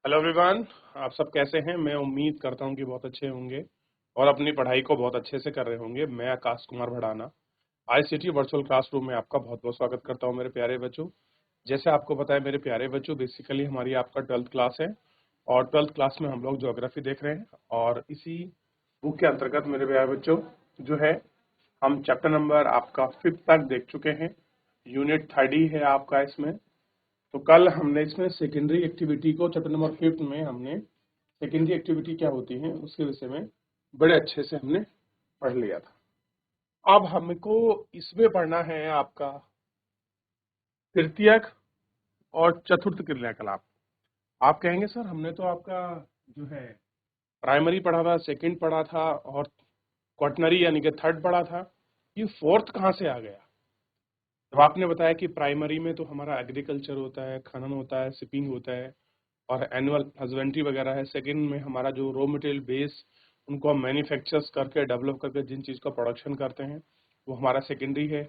Hello everyone. आप सब कैसे हैं? मैं उम्मीद करता हूं कि बहुत अच्छे होंगे और अपनी पढ़ाई को बहुत अच्छे से कर रहे होंगे। मैं Akash Kumar Bhadana ICT virtual classroom में आपका बहुत बहुत स्वागत करता हूं मेरे प्यारे बच्चों। जैसे आपको पता है मेरे प्यारे बच्चों, बेसिकली हमारी आपका 12th क्लास है और 12th क्लास में हम लोग ज्योग्राफी देख रहे हैं और इसी बुक के अंतर्गत मेरे प्यारे बच्चों जो है हम चैप्टर नंबर आपका 5th तक देख चुके हैं। यूनिट 3 ही है आपका इसमें। तो कल हमने इसमें सेकेंडरी एक्टिविटी को चैप्टर नंबर 5 में हमने सेकेंडरी एक्टिविटी क्या होती है उसके विषय में बड़े अच्छे से हमने पढ़ लिया था। अब हमको इसमें पढ़ना है आपका तृतीयक और चतुर्थ क्रियाकलाप। आप कहेंगे सर हमने तो आपका जो है प्राइमरी पढ़ा था, सेकंड पढ़ा था और क्वाटनरी यानी कि थर्ड पढ़ा था, ये फोर्थ कहाँ से आ गया? तो आपने बताया कि प्राइमरी में तो हमारा एग्रीकल्चर होता है, खनन होता है, शिपिंग होता है और एनुअल हस्बेंड्री वगैरह है। सेकंड में हमारा जो रॉ मटेरियल बेस उनको हम मैन्युफैक्चर्स करके डेवलप करके जिन चीज़ का प्रोडक्शन करते हैं वो हमारा सेकेंडरी है।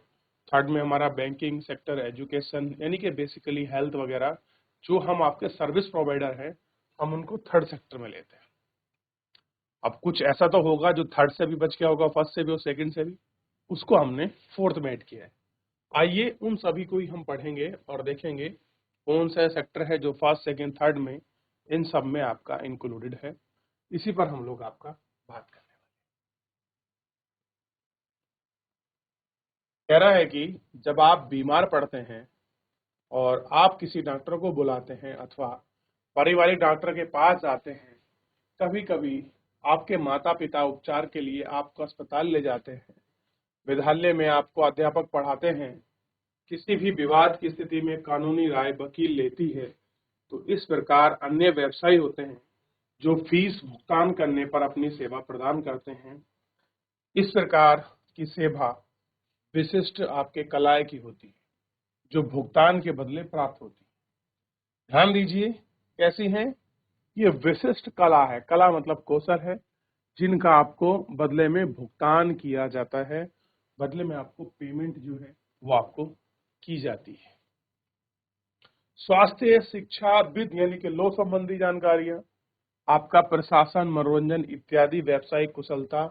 थर्ड में हमारा बैंकिंग सेक्टर, एजुकेशन यानी कि बेसिकली हेल्थ वगैरह जो हम आपके सर्विस प्रोवाइडर हैं हम उनको थर्ड सेक्टर में लेते हैं। अब कुछ ऐसा तो होगा जो थर्ड से भी बच गया होगा, फर्स्ट से भी और सेकंड से भी, उसको हमने फोर्थ में ऐड किया है। आइए उन सभी को ही हम पढ़ेंगे और देखेंगे कौन सा सेक्टर है जो फर्स्ट सेकंड थर्ड में इन सब में आपका इंक्लूडेड है। इसी पर हम लोग आपका बात करने वाले। कह रहा है कि जब आप बीमार पड़ते हैं और आप किसी डॉक्टर को बुलाते हैं अथवा पारिवारिक डॉक्टर के पास जाते हैं, कभी कभी आपके माता पिता उपचार के लिए आपको अस्पताल ले जाते हैं, विद्यालय में आपको अध्यापक पढ़ाते हैं, किसी भी विवाद की स्थिति में कानूनी राय वकील लेती है, तो इस प्रकार अन्य व्यवसायी होते हैं जो फीस भुगतान करने पर अपनी सेवा प्रदान करते हैं। इस प्रकार की सेवा विशिष्ट आपके कलाए की होती है जो भुगतान के बदले प्राप्त होती है। ध्यान दीजिए कैसी है ये विशिष्ट कला है। कला मतलब कौशल है जिनका आपको बदले में भुगतान किया जाता है, बदले में आपको पेमेंट जो है वो आपको की जाती है। स्वास्थ्य, शिक्षा, वित्त यानी कि लो संबंधी जानकारियां, आपका प्रशासन, मनोरंजन इत्यादि व्यावसायिक कुशलता,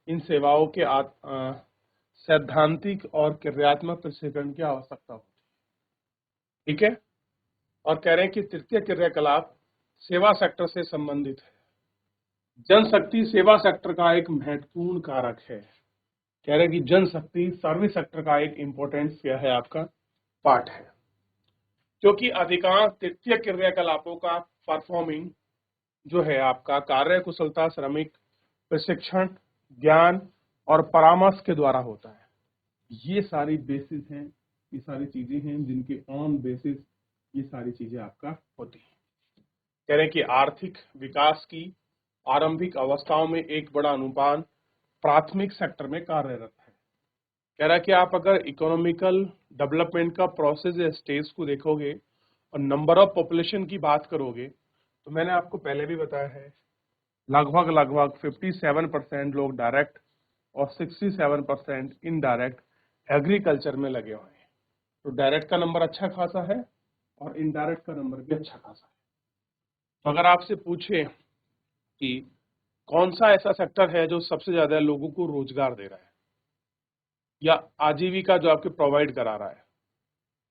इन सेवाओं के सैद्धांतिक और क्रियात्मक प्रशिक्षण की आवश्यकता होती है। ठीक है। और कह रहे हैं कि तृतीय क्रियाकलाप सेवा सेक्टर से संबंधित है। जनशक्ति सेवा सेक्टर का एक महत्वपूर्ण कारक है। कह रहे हैं कि जनशक्ति सर्विस सेक्टर का एक इंपॉर्टेंट क्या है आपका पार्ट है, क्योंकि अधिकांश तृतीय क्रियाकलापों का परफॉर्मिंग जो है आपका कार्य कुशलता, श्रमिक प्रशिक्षण, ज्ञान और परामर्श के द्वारा होता है। ये सारी बेसिस हैं, ये सारी चीजें हैं जिनके ऑन बेसिस ये सारी चीजें आपका होती हैं। कह रहे हैं कि आर्थिक विकास की आरंभिक अवस्थाओं में एक बड़ा अनुपात प्राथमिक सेक्टर में कार्यरत है। कह रहा है कि आप अगर इकोनॉमिकल डेवलपमेंट का प्रोसेस या स्टेज को देखोगे और नंबर ऑफ पॉपुलेशन की बात करोगे तो मैंने आपको पहले भी बताया है लगभग लगभग 57% लोग डायरेक्ट और 67% इनडायरेक्ट एग्रीकल्चर में लगे हुए हैं। तो डायरेक्ट का नंबर अच्छा खासा है और इनडायरेक्ट का नंबर भी अच्छा खासा है। तो अगर आपसे पूछे कि कौन सा ऐसा सेक्टर है जो सबसे ज्यादा लोगों को रोजगार दे रहा है या आजीविका जो आपके प्रोवाइड करा रहा है,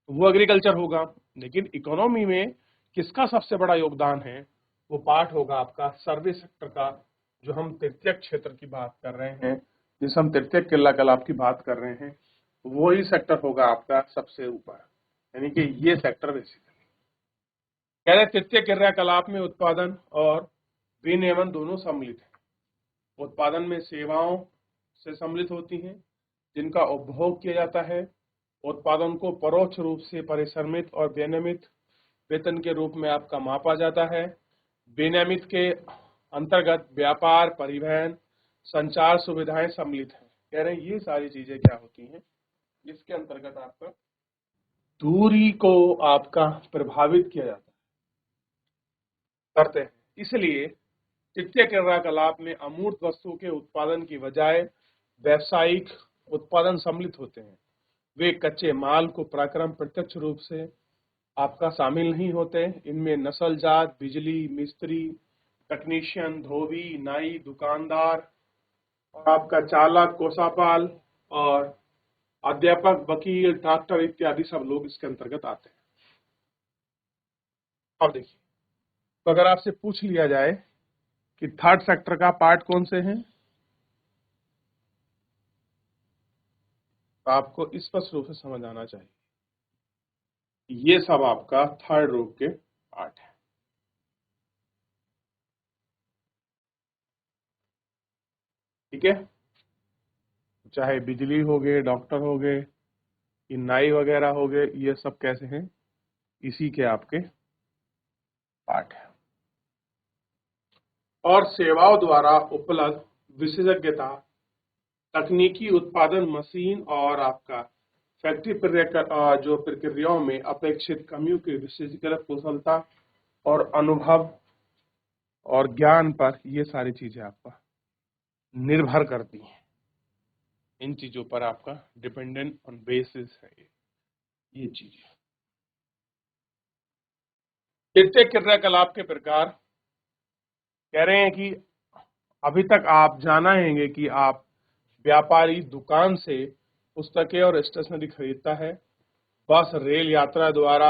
तो वो एग्रीकल्चर होगा। लेकिन इकोनॉमी में किसका सबसे बड़ा योगदान है, वो पार्ट होगा आपका सर्विस सेक्टर का। जो हम तृतीयक क्षेत्र की बात कर रहे हैं, जिस हम तृतीयक क्रियाकलाप की बात कर रहे हैं, वो ही सेक्टर होगा आपका सबसे ऊपर, यानी कि ये सेक्टर बेसिकली कह रहे तृतीय क्रियाकलाप में उत्पादन और विनियमन दोनों सम्मिलित है। उत्पादन में सेवाओं से सम्मिलित होती हैं जिनका उपभोग किया जाता है। उत्पादन को परोक्ष रूप से परिश्रमित और विनियमित वेतन के रूप में आपका मापा जाता है। विनियमित के अंतर्गत व्यापार, परिवहन, संचार सुविधाएं सम्मिलित हैं। कह रहे हैं ये सारी चीजें क्या होती हैं जिसके अंतर्गत आपका दूरी को आपका प्रभावित किया जाता है, करते हैं। इसलिए तृतीय क्रियाकलाप में अमूर्त वस्तु के उत्पादन की बजाय व्यावसायिक उत्पादन सम्मिलित होते हैं। वे कच्चे माल को पराक्रम प्रत्यक्ष रूप से आपका शामिल नहीं होते। इनमें नस्ल जात, बिजली, मिस्त्री, टेक्नीशियन, धोबी, नाई, दुकानदार और आपका चालक, कोषापाल और अध्यापक, वकील, डॉक्टर इत्यादि सब लोग इसके अंतर्गत आते हैं। अब देखिए, तो अगर आपसे पूछ लिया जाए कि थर्ड सेक्टर का पार्ट कौन से हैं, तो आपको स्पष्ट रूप से समझ आना चाहिए ये सब आपका थर्ड ग्रुप के पार्ट है। ठीक है, चाहे बिजली हो गए, डॉक्टर हो गए, ये नाई वगैरह हो गए, ये सब कैसे हैं, इसी के आपके पार्ट है। और सेवाओं द्वारा उपलब्ध विशेषज्ञता, तकनीकी उत्पादन, मशीन और आपका फैक्ट्री जो प्रक्रियाओं में अपेक्षित कमियों की विशेषज्ञ कुशलता और अनुभव और ज्ञान पर ये सारी चीजें आपका निर्भर करती हैं। इन चीजों पर आपका डिपेंडेंट ऑन बेसिस है ये चीजें। तृतीय क्रियाकलाप के प्रकार कह रहे हैं कि अभी तक आप जाना है कि आप व्यापारी दुकान से पुस्तकें और स्टेशनरी खरीदता है, बस रेल यात्रा द्वारा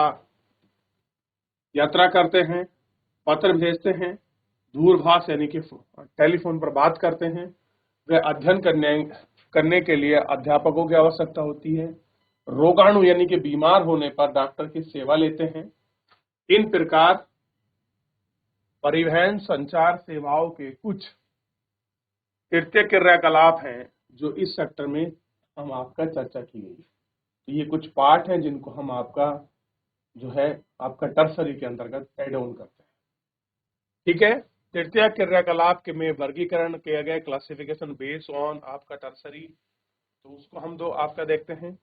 यात्रा करते हैं, पत्र भेजते हैं, दूरभाष यानी कि टेलीफोन पर बात करते हैं, वे अध्ययन करने के लिए अध्यापकों की आवश्यकता होती है, रोगाणु यानी कि बीमार होने पर डॉक्टर की सेवा लेते हैं। इन प्रकार परिवहन संचार सेवाओं के कुछ तृतीय क्रियाकलाप हैं जो इस सेक्टर में हम आपका चर्चा की गई। तो ये कुछ पार्ट हैं जिनको हम आपका जो है आपका टर्सरी के अंतर्गत एड ऑन करते हैं। ठीक है, तृतीय क्रियाकलाप के में वर्गीकरण किया गया क्लासिफिकेशन बेस्ड ऑन आपका टर्सरी, तो उसको हम दो आपका देखते हैं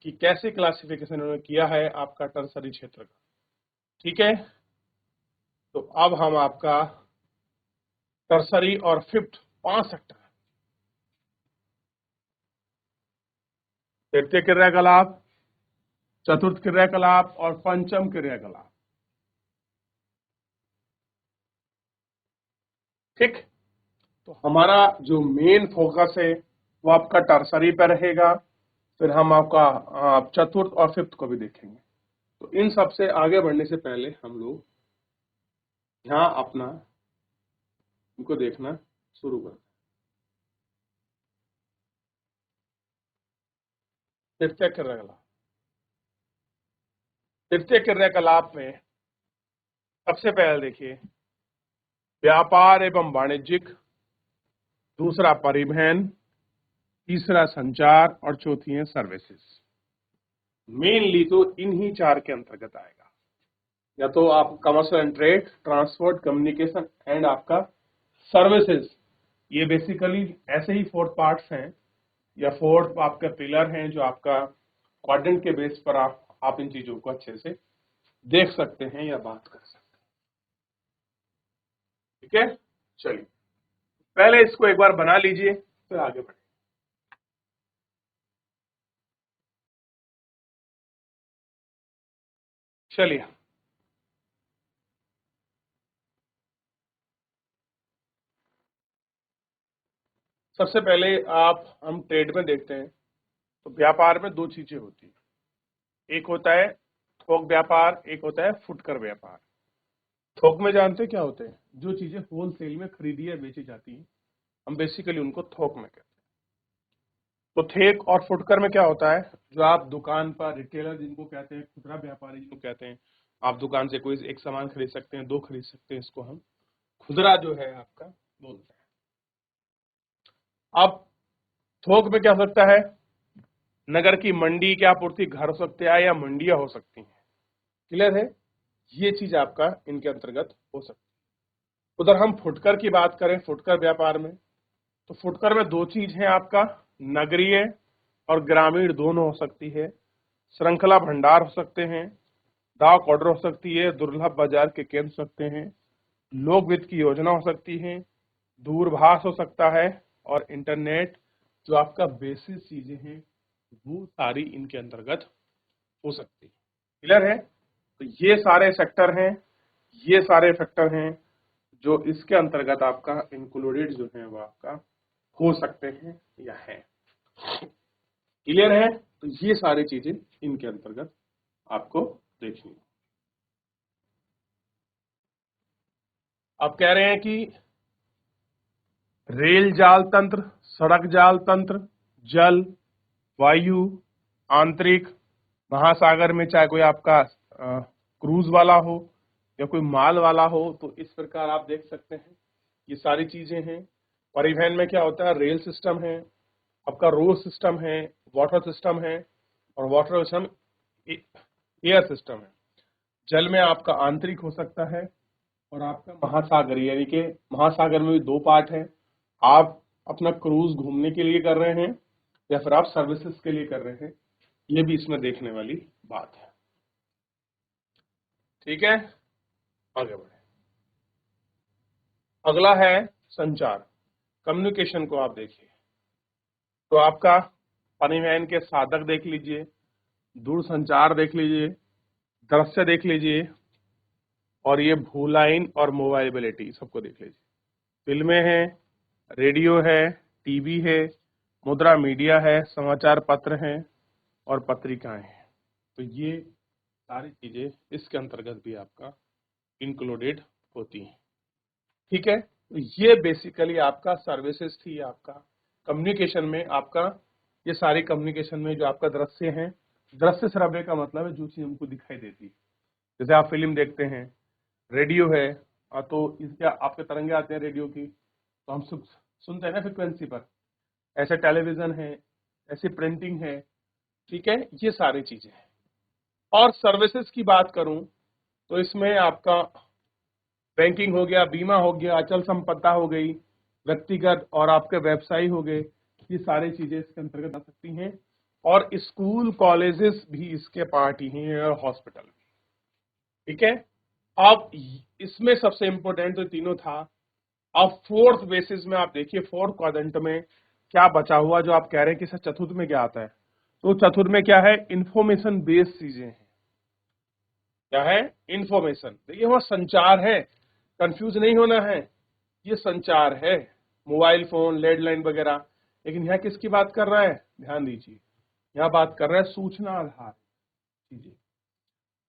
कि कैसे क्लासिफिकेशन उन्होंने किया है आपका टर्सरी क्षेत्र का। ठीक है, तो अब हम आपका टर्सरी और फिफ्थ 5 सेक्टर, तृतीय क्रियाकलाप, चतुर्थ क्रियाकलाप और पंचम क्रियाकलाप। ठीक, तो हमारा जो मेन फोकस है वो आपका टर्सरी पर रहेगा, फिर हम आपका चतुर्थ और फिफ्थ को भी देखेंगे। तो इन सब से आगे बढ़ने से पहले हम लोग यहाँ अपना इनको देखना शुरू करते हैं। तृतीय क्रियाकलाप, तृतीय क्रियाकलाप में सबसे पहले देखिए व्यापार एवं वाणिज्यिक, दूसरा परिवहन, तीसरा संचार और चौथी है सर्विसेज। मेनली तो इन्हीं चार के अंतर्गत आएगा, या तो आप commercial and trade, transport, communication and आपका सर्विसेज। ये बेसिकली ऐसे ही 4 पार्ट्स हैं या 4 आपके पिलर हैं जो आपका क्वाड्रेंट के बेस पर आप इन चीजों को अच्छे से देख सकते हैं या बात कर सकते हैं। ठीक है, चलिए पहले इसको एक बार बना लीजिए फिर आगे बढ़े। चलिए सबसे पहले हम ट्रेड में देखते हैं, तो व्यापार में 2 चीजें होती है, एक होता है थोक व्यापार, एक होता है फुटकर व्यापार। थोक में जानते हैं क्या होते हैं, जो चीजें होलसेल में खरीदी या बेची जाती हैं, हम बेसिकली उनको थोक में कहते हैं। तो थेक और फुटकर में क्या होता है, जो आप दुकान पर रिटेलर जिनको कहते हैं, खुदरा व्यापारी जिनको कहते हैं, आप दुकान से कोई एक सामान खरीद सकते हैं, 2 खरीद सकते हैं, इसको हम खुदरा जो है आपका बोलते हैं। अब थोक में क्या हो सकता है, नगर की मंडी की आपूर्ति घर हो सकते हैं या मंडियां हो सकती हैं। क्लियर है, ये चीज आपका इनके अंतर्गत हो सकती है। उधर हम फुटकर की बात करें, फुटकर व्यापार में, तो फुटकर में 2 चीज है आपका, नगरीय और ग्रामीण दोनों हो सकती है, श्रृंखला भंडार हो सकते हैं, डाक ऑर्डर हो सकती है, दुर्लभ बाजार के केंद्र हो सकते हैं, लोक वित्त की योजना हो सकती है, दूरभाष हो सकता है और इंटरनेट, जो आपका बेसिक चीजें हैं वो सारी इनके अंतर्गत हो सकती है। क्लियर है, तो ये सारे सेक्टर हैं, ये सारे फैक्टर हैं जो इसके अंतर्गत आपका इंक्लूडेड जो है वो आपका हो सकते हैं या है। क्लियर है? तो ये सारी चीजें इनके अंतर्गत आपको देखनी है। अब कह रहे हैं कि रेल जाल तंत्र, सड़क जाल तंत्र, जल, वायु, आंतरिक, महासागर में चाहे कोई आपका क्रूज वाला हो या कोई माल वाला हो, तो इस प्रकार आप देख सकते हैं ये सारी चीजें हैं। परिवहन में क्या होता है, रेल सिस्टम है, आपका रोड सिस्टम है, वाटर सिस्टम है, और वाटर सिस्टम एयर सिस्टम है। जल में आपका आंतरिक हो सकता है और आपका महासागर, यानी कि महासागर में भी दो पार्ट है। आप अपना क्रूज घूमने के लिए कर रहे हैं या फिर आप सर्विसेज के लिए कर रहे हैं, ये भी इसमें देखने वाली बात है। ठीक है, आगे बढ़े। अगला है संचार, कम्युनिकेशन को आप देखिए। तो आपका परिवहन के साधक देख लीजिए, दूर संचार देख लीजिए, दृश्य देख लीजिए, और ये भूलाइन और मोबाइलिटी सबको देख लीजिए। फिल्में हैं, रेडियो है, टीवी है, मुद्रा मीडिया है, समाचार पत्र हैं और पत्रिकाएं हैं। तो ये सारी चीजें इसके अंतर्गत भी आपका इंक्लूडेड होती हैं। ठीक है, तो ये बेसिकली आपका सर्विसेज थी। आपका कम्युनिकेशन में आपका ये सारी कम्युनिकेशन में जो आपका दृश्य है, दृश्य श्रव्य का मतलब है जो चीज हमको दिखाई देती है। जैसे आप फिल्म देखते हैं, रेडियो है, तो इसके आपके तरंगे आते हैं रेडियो की, तो हम सुनते हैं ना फ्रिक्वेंसी पर। ऐसे टेलीविजन है, ऐसी प्रिंटिंग है। ठीक है, ये सारी चीजें हैं। और सर्विसेज की बात करूं तो इसमें आपका बैंकिंग हो गया, बीमा हो गया, अचल संपदा हो गई, व्यक्तिगत और आपके व्यवसायी हो गए, ये सारी चीजें इसके अंतर्गत आ सकती हैं। और स्कूल कॉलेजेस भी इसके पार्ट ही हैं, और हॉस्पिटल। ठीक है, अब इसमें सबसे इंपॉर्टेंट तो तीनों था। अब फोर्थ बेसिस में आप देखिए, फोर्थ क्वाड्रेंट में क्या बचा हुआ जो आप कह रहे हैं कि सर चतुर्थ में क्या आता है। तो चतुर्थ में क्या है, इंफॉर्मेशन बेस्ड चीजें हैं। क्या है, इंफॉर्मेशन। देखिए वहां संचार है, कंफ्यूज नहीं होना है, ये संचार है, मोबाइल फोन, लैंडलाइन वगैरह। लेकिन यहाँ किसकी बात कर रहा है, ध्यान दीजिए, यहाँ बात कर रहा है सूचना आधार चीजें।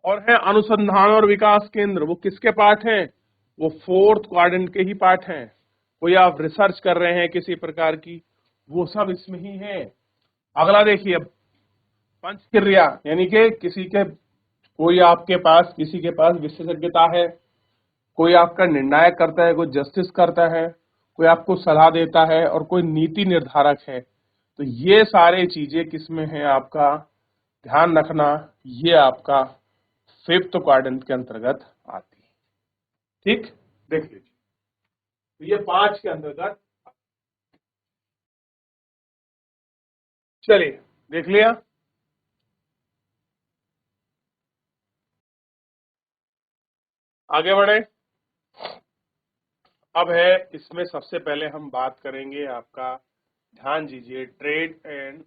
और है अनुसंधान और विकास केंद्र, वो किसके पार्ट हैं, वो फोर्थ क्वाड्रेंट के ही पार्ट हैं। कोई आप रिसर्च कर रहे हैं किसी प्रकार की, वो सब इसमें ही है। अगला देखिए, पंचक्रिया, यानी कि किसी के, कोई आपके पास किसी के पास विशेषज्ञता है, कोई आपका निर्णायक करता है, कोई जस्टिस करता है, कोई आपको सलाह देता है, और कोई नीति निर्धारक है। तो ये सारे चीजें किसमें है आपका, ध्यान रखना, ये आपका फिफ्थ क्वाड्रेंट के अंतर्गत आती है। ठीक, देख लीजिए, तो ये 5 के अंतर्गत। चलिए देख लिया। आगे बढ़े। अब है इसमें सबसे पहले हम बात करेंगे आपका, ध्यान दीजिए, ट्रेड एंड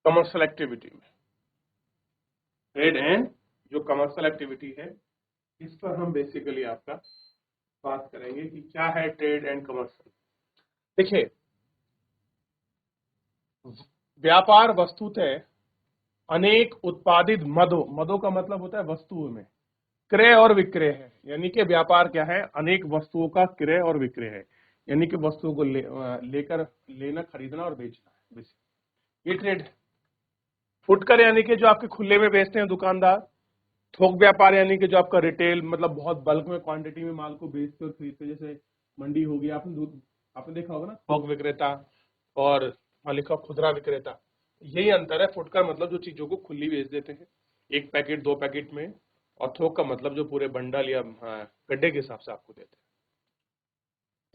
कमर्शियल एक्टिविटी में। ट्रेड एंड जो कमर्शियल एक्टिविटी है, इस पर हम बेसिकली आपका बात करेंगे कि क्या है ट्रेड एंड कमर्शियल। देखिए, व्यापार वस्तुतः अनेक उत्पादित मदों, मदों का मतलब होता है वस्तुओं में, क्रय और विक्रय है। यानी कि व्यापार क्या है, अनेक वस्तुओं का क्रय और विक्रय है। यानी कि वस्तुओं को लेकर लेना, खरीदना और बेचना है, ये ट्रेड है। फुटकर यानी कि जो आपके खुले में बेचते हैं दुकानदार। थोक व्यापार यानी कि जो आपका रिटेल, मतलब बहुत बल्क में क्वांटिटी में माल को बेचते और खरीदते, जैसे मंडी हो गया, आपने देखा होगा ना, थोक विक्रेता और वहाँ लिखा खुदरा विक्रेता। यही अंतर है, फुटकर मतलब जो चीजों को खुली बेच देते हैं, एक पैकेट 2 पैकेट में, और थोक का मतलब जो पूरे बंडल या गड्ढे के हिसाब से आपको देते हैं।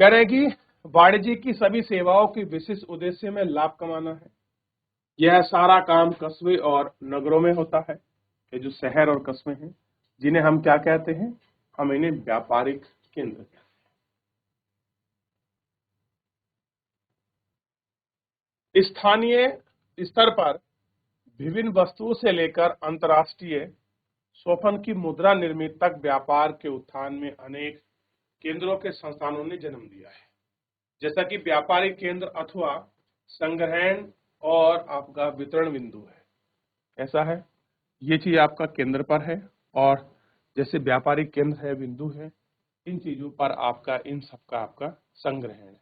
कह रहे हैं कि वाणिज्य की सभी सेवाओं की विशिष्ट उद्देश्य में लाभ कमाना है। यह सारा काम कस्बे और नगरों में होता है। ये जो शहर और कस्बे हैं, जिन्हें हम क्या कहते हैं, हम इन्हें व्यापारिक केंद्र कहते हैं। स्थानीय स्तर पर विभिन्न वस्तुओं से लेकर अंतर्राष्ट्रीय स्वपन की मुद्रा निर्मित तक व्यापार के उत्थान में अनेक केंद्रों के संस्थानों ने जन्म दिया है, जैसा कि व्यापारिक केंद्र अथवा संग्रहण और आपका वितरण बिंदु है। ऐसा है, ये चीज आपका केंद्र पर है और जैसे व्यापारिक केंद्र है, बिंदु है, इन चीजों पर आपका इन सबका आपका संग्रहण है।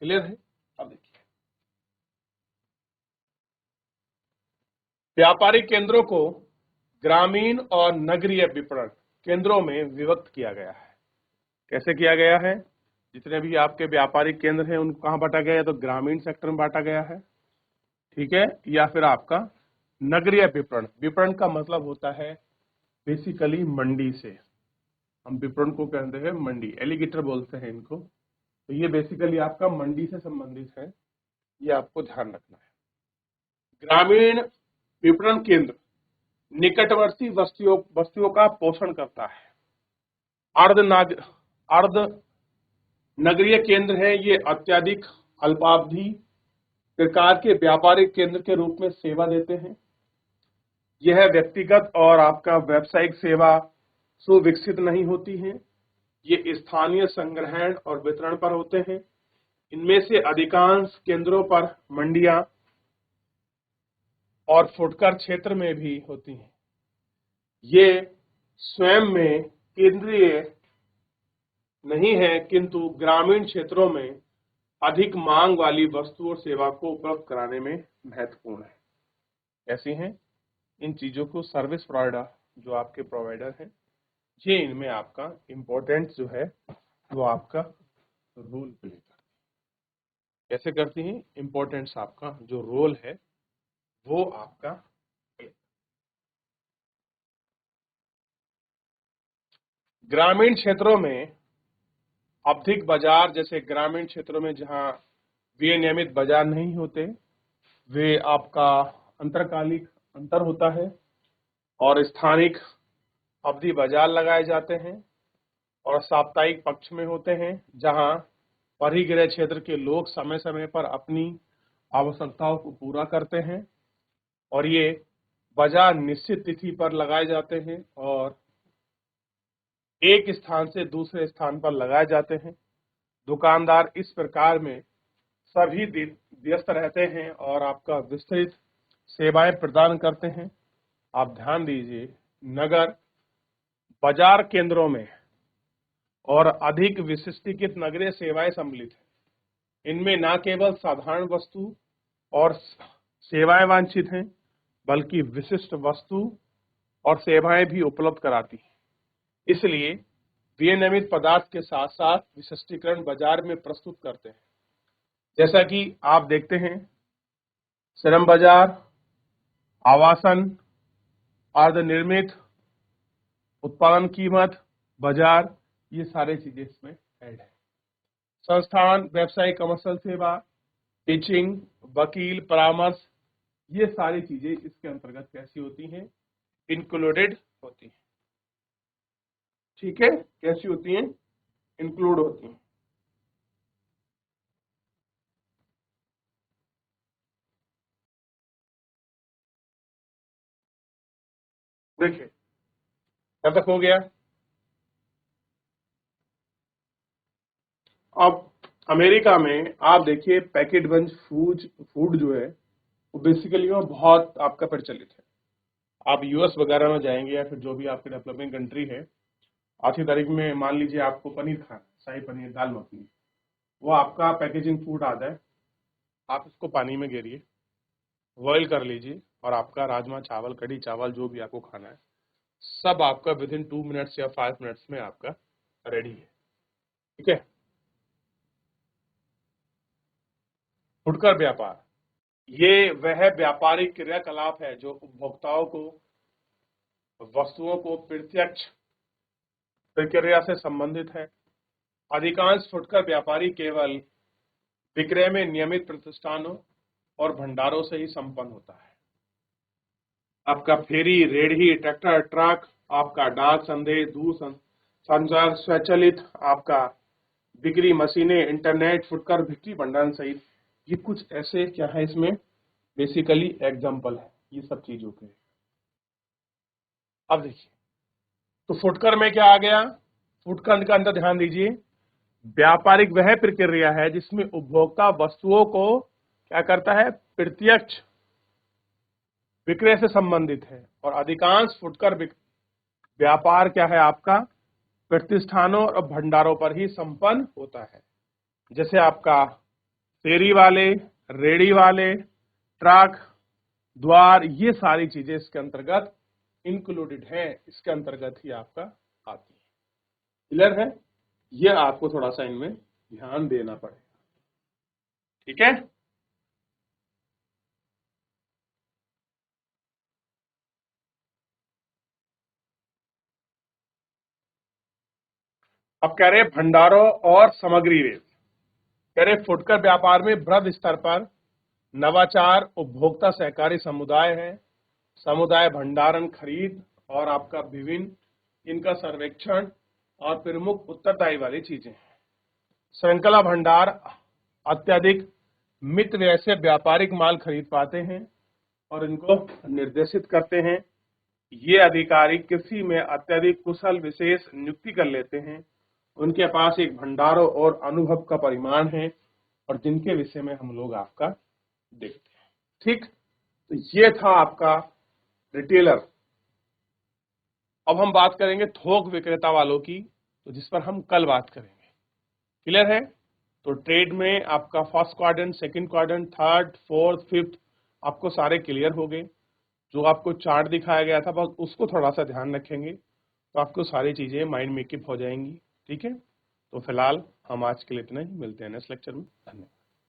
क्लियर है? अब देखिए, व्यापारिक केंद्रों को ग्रामीण और नगरीय विपणन केंद्रों में विभक्त किया गया है। कैसे किया गया है? जितने भी आपके व्यापारिक केंद्र हैं उनको कहाँ बांटा गया है? तो ग्रामीण सेक्टर में बांटा गया है, ठीक है, या फिर आपका नगरीय विपणन। विपणन का मतलब होता है बेसिकली मंडी से, हम विपणन को कहते हैं मंडी, एलिगेटर बोलते हैं इनको। तो ये बेसिकली आपका मंडी से संबंधित है, ये आपको ध्यान रखना है। ग्रामीण विपणन केंद्र निकटवर्ती बस्तियों का पोषण करता है। अर्ध नगरीय केंद्र है, ये अत्यधिक अल्पावधि प्रकार के व्यापारिक केंद्र के रूप में सेवा देते हैं। यह व्यक्तिगत और आपका व्यावसायिक सेवा सुविकसित नहीं होती है, ये स्थानीय संग्रहण और वितरण पर होते हैं। इनमें से अधिकांश केंद्रों पर मंडियां और फुटकर क्षेत्र में भी होती हैं। ये स्वयं में केंद्रीय नहीं है, किंतु ग्रामीण क्षेत्रों में अधिक मांग वाली वस्तु और सेवा को उपलब्ध कराने में महत्वपूर्ण है। ऐसी हैं इन चीजों को सर्विस प्रोवाइडर, जो आपके प्रोवाइडर हैं, ये इनमें आपका इम्पोर्टेंट जो है वो आपका रोल प्ले करती है। कैसे करती हैं? इम्पोर्टेंस आपका जो रोल है वो आपका ग्रामीण क्षेत्रों में आवधिक बाजार, जैसे ग्रामीण क्षेत्रों में जहां विनियमित बाजार नहीं होते, वे आपका अंतरकालिक अंतर होता है और स्थानिक अवधि बाजार लगाए जाते हैं और साप्ताहिक पक्ष में होते हैं, जहां परिगृह क्षेत्र के लोग समय समय पर अपनी आवश्यकताओं को पूरा करते हैं और ये बाजार निश्चित तिथि पर लगाए जाते हैं और एक स्थान से दूसरे स्थान पर लगाए जाते हैं। दुकानदार इस प्रकार में सभी दिन व्यस्त रहते हैं और आपका विस्तृत सेवाएं प्रदान करते हैं। आप ध्यान दीजिए, नगर बाजार केंद्रों में और अधिक विशिष्टीकृत नगरीय सेवाएं सम्मिलित हैं। इनमें न केवल साधारण वस्तु और सेवाएं वांछित हैं, बल्कि विशिष्ट वस्तु और सेवाएं भी उपलब्ध कराती हैं। इसलिए विनियमित पदार्थ के साथ साथ विशिष्टीकरण बाजार में प्रस्तुत करते हैं। जैसा कि आप देखते हैं, श्रम बाजार, आवासन, अर्धनिर्मित, उत्पादन कीमत बाजार, ये सारे चीजें इसमें ऐड है। संस्थान, व्यवसायिक कमर्शियल सेवा, टीचिंग, वकील, परामर्श, ये सारी चीजें इसके अंतर्गत कैसी होती हैं? इंक्लूडेड होती हैं। ठीक है, कैसी होती हैं? इंक्लूड होती हैं। देखिए, कब तक हो गया? अब अमेरिका में आप देखिए पैकेट बंद फूड जो है वो बेसिकली वो बहुत आपका प्रचलित है। आप यूएस वगैरह में जाएंगे या फिर जो भी आपके डेवलपिंग कंट्री है, आज की तारीख में मान लीजिए आपको पनीर खाना, शाही पनीर, दाल मखनी, वो आपका पैकेजिंग फूड आता है। आप इसको पानी में गिरिए, बॉईल कर लीजिए और आपका राजमा चावल, कढ़ी चावल, जो भी आपको खाना है, सब आपका विद इन 2 मिनट्स या 5 मिनट्स में आपका रेडी है। ठीक है। फुटकर व्यापार, ये वह व्यापारिक क्रियाकलाप है जो उपभोक्ताओं को वस्तुओं को प्रत्यक्ष प्रक्रिया से संबंधित है। अधिकांश फुटकर व्यापारी केवल विक्रय में नियमित प्रतिष्ठानों और भंडारों से ही संपन्न होता है। आपका फेरी, रेहड़ी, ट्रैक्टर, ट्रक, आपका डाक संदेश, दूर संचार, स्वचालित आपका बिक्री मशीनें, इंटरनेट, फुटकर बिक्री भंडारण सहित, ये कुछ ऐसे क्या है इसमें बेसिकली एग्जाम्पल है ये सब चीजों के। अब देखिए, तो फुटकर में क्या आ गया? फुटकर के अंदर ध्यान दीजिए, व्यापारिक वह प्रक्रिया है जिसमें उपभोक्ता वस्तुओं को क्या करता है? प्रत्यक्ष विक्रय से संबंधित है। और अधिकांश फुटकर व्यापार क्या है आपका? प्रतिष्ठानों और भंडारों पर ही संपन्न होता है। जैसे आपका फेरी वाले, रेडी वाले, ट्रक, द्वार, ये सारी चीजें इसके अंतर्गत इंक्लूडेड है, इसके अंतर्गत ही आपका आती है। क्लियर है? ये आपको थोड़ा सा इनमें ध्यान देना पड़ेगा। ठीक है? अब कह रहे भंडारों और सामग्री वे, कह रहे फुटकर व्यापार में बृहद स्तर पर नवाचार उपभोक्ता सहकारी समुदाय है, समुदाय भंडारण खरीद और आपका विभिन्न इनका सर्वेक्षण और प्रमुख उत्तरदायी वाली चीजें हैं। श्रृंखला भंडार अत्यधिक मित व्यय से व्यापारिक माल खरीद पाते हैं और इनको निर्देशित करते हैं। ये अधिकारी कृषि में अत्यधिक कुशल विशेष नियुक्ति कर लेते हैं। उनके पास एक भंडारों और अनुभव का परिमाण है और जिनके विषय में हम लोग आपका देखते हैं। ठीक, तो ये था आपका रिटेलर। अब हम बात करेंगे थोक विक्रेता वालों की, तो जिस पर हम कल बात करेंगे। क्लियर है? तो ट्रेड में आपका first quadrant, second quadrant, third, fourth, fifth आपको सारे क्लियर हो गए। जो आपको चार्ट दिखाया गया था बस उसको थोड़ा सा ध्यान रखेंगे तो आपको सारी चीजें माइंड मेकअप हो जाएंगी। ठीक है, तो फिलहाल हम आज के लिए इतना ही, मिलते हैं नेक्स्ट लेक्चर में। धन्यवाद।